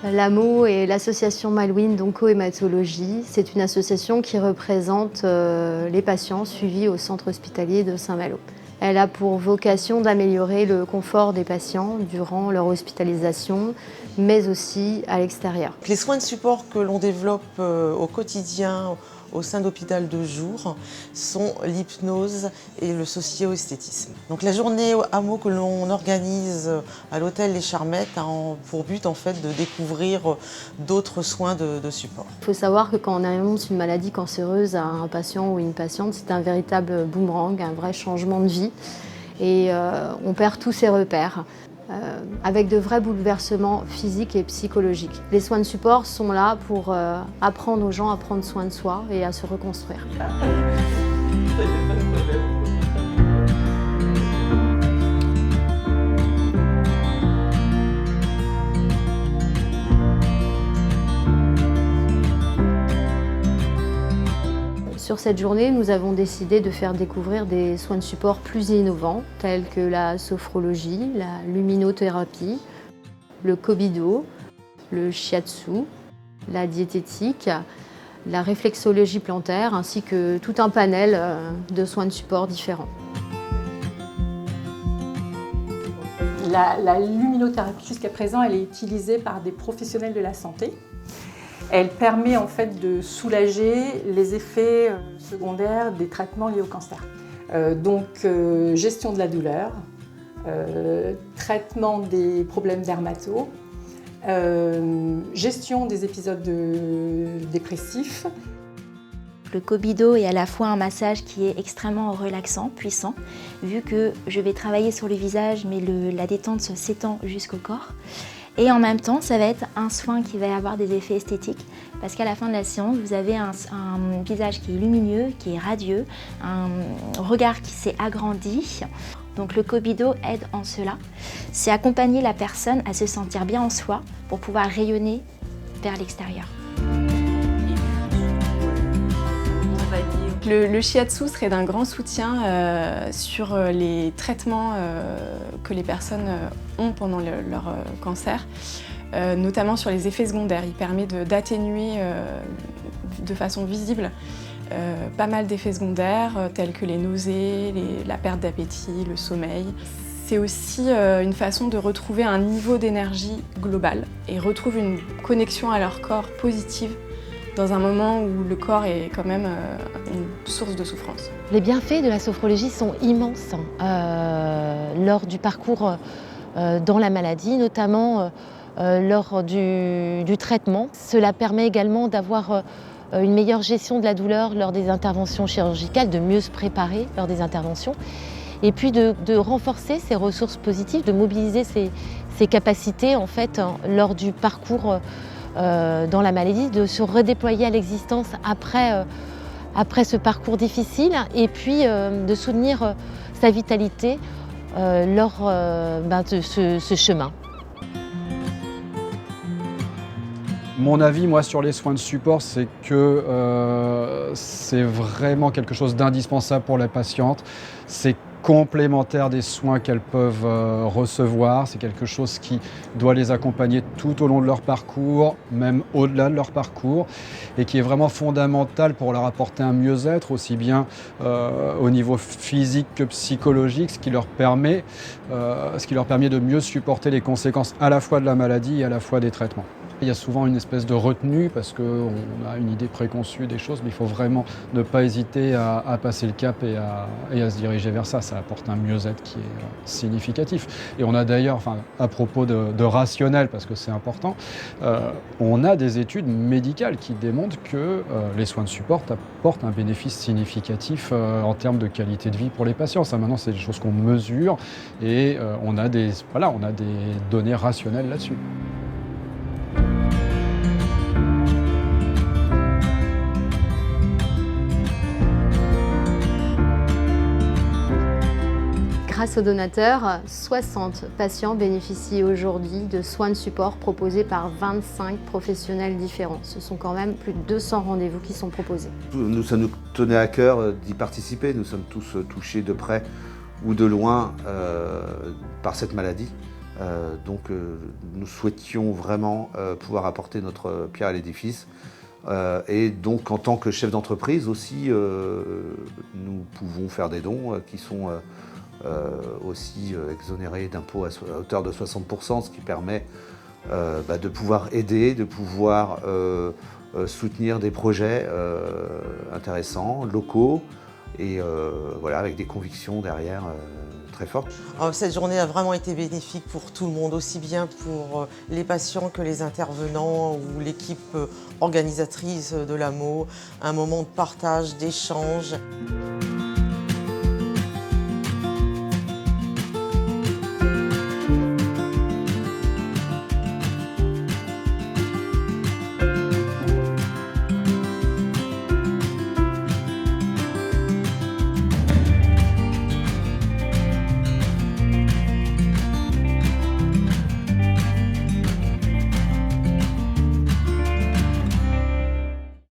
L'AMO est l'association Malouine d'oncohématologie. C'est une association qui représente les patients suivis au centre hospitalier de Saint-Malo. Elle a pour vocation d'améliorer le confort des patients durant leur hospitalisation, mais aussi à l'extérieur. Les soins de support que l'on développe au quotidien au sein d'hôpital de jour sont l'hypnose et le socio-esthétisme. Donc la journée AMO que l'on organise à l'hôtel Les Charmettes a pour but en fait de découvrir d'autres soins de support. Il faut savoir que quand on annonce une maladie cancéreuse à un patient ou une patiente, c'est un véritable boomerang, un vrai changement de vie et on perd tous ses repères. Avec de vrais bouleversements physiques et psychologiques. Les soins de support sont là pour apprendre aux gens à prendre soin de soi et à se reconstruire. Sur cette journée, nous avons décidé de faire découvrir des soins de support plus innovants, tels que la sophrologie, la luminothérapie, le kobido, le shiatsu, la diététique, la réflexologie plantaire, ainsi que tout un panel de soins de support différents. La luminothérapie, jusqu'à présent, elle est utilisée par des professionnels de la santé. Elle permet en fait de soulager les effets secondaires des traitements liés au cancer. Gestion de la douleur, traitement des problèmes dermato, gestion des épisodes dépressifs. Le kobido est à la fois un massage qui est extrêmement relaxant, puissant, vu que je vais travailler sur le visage, mais la détente s'étend jusqu'au corps. Et en même temps, ça va être un soin qui va avoir des effets esthétiques parce qu'à la fin de la séance, vous avez un visage qui est lumineux, qui est radieux, un regard qui s'est agrandi. Donc le kobido aide en cela. C'est accompagner la personne à se sentir bien en soi pour pouvoir rayonner vers l'extérieur. Le shiatsu serait d'un grand soutien sur les traitements que les personnes ont pendant leur cancer, notamment sur les effets secondaires. Il permet d'atténuer de façon visible pas mal d'effets secondaires tels que les nausées, la perte d'appétit, le sommeil. C'est aussi une façon de retrouver un niveau d'énergie global et retrouver une connexion à leur corps positive dans un moment où le corps est quand même une source de souffrance. Les bienfaits de la sophrologie sont immenses lors du parcours dans la maladie, notamment lors du traitement. Cela permet également d'avoir une meilleure gestion de la douleur lors des interventions chirurgicales, de mieux se préparer lors des interventions, et puis de renforcer ses ressources positives, de mobiliser ses capacités en fait, lors du parcours dans la maladie, de se redéployer à l'existence après ce parcours difficile et puis de soutenir sa vitalité lors de ce chemin. Mon avis, moi, sur les soins de support, c'est que c'est vraiment quelque chose d'indispensable pour la patiente. C'est complémentaire des soins qu'elles peuvent recevoir. C'est quelque chose qui doit les accompagner tout au long de leur parcours, même au-delà de leur parcours, et qui est vraiment fondamental pour leur apporter un mieux-être, aussi bien au niveau physique que psychologique, ce qui leur permet de mieux supporter les conséquences à la fois de la maladie et à la fois des traitements. Il y a souvent une espèce de retenue parce qu'on a une idée préconçue des choses, mais il faut vraiment ne pas hésiter à passer le cap et à se diriger vers ça. Ça apporte un mieux-être qui est significatif. Et on a d'ailleurs, à propos de rationnel, parce que c'est important, on a des études médicales qui démontrent que les soins de support apportent un bénéfice significatif en termes de qualité de vie pour les patients. Ça, maintenant, c'est des choses qu'on mesure et on a des données rationnelles là-dessus. Grâce aux donateurs, 60 patients bénéficient aujourd'hui de soins de support proposés par 25 professionnels différents. Ce sont quand même plus de 200 rendez-vous qui sont proposés. Ça nous tenait à cœur d'y participer. Nous sommes tous touchés de près ou de loin par cette maladie. Donc nous souhaitions vraiment pouvoir apporter notre pierre à l'édifice. Et donc en tant que chef d'entreprise aussi, nous pouvons faire des dons qui sont aussi exonérés d'impôts à hauteur de 60%, ce qui permet de pouvoir aider, de pouvoir soutenir des projets intéressants, locaux, et voilà, avec des convictions derrière très fortes. Cette journée a vraiment été bénéfique pour tout le monde, aussi bien pour les patients que les intervenants ou l'équipe organisatrice de l'AMO. Un moment de partage, d'échange.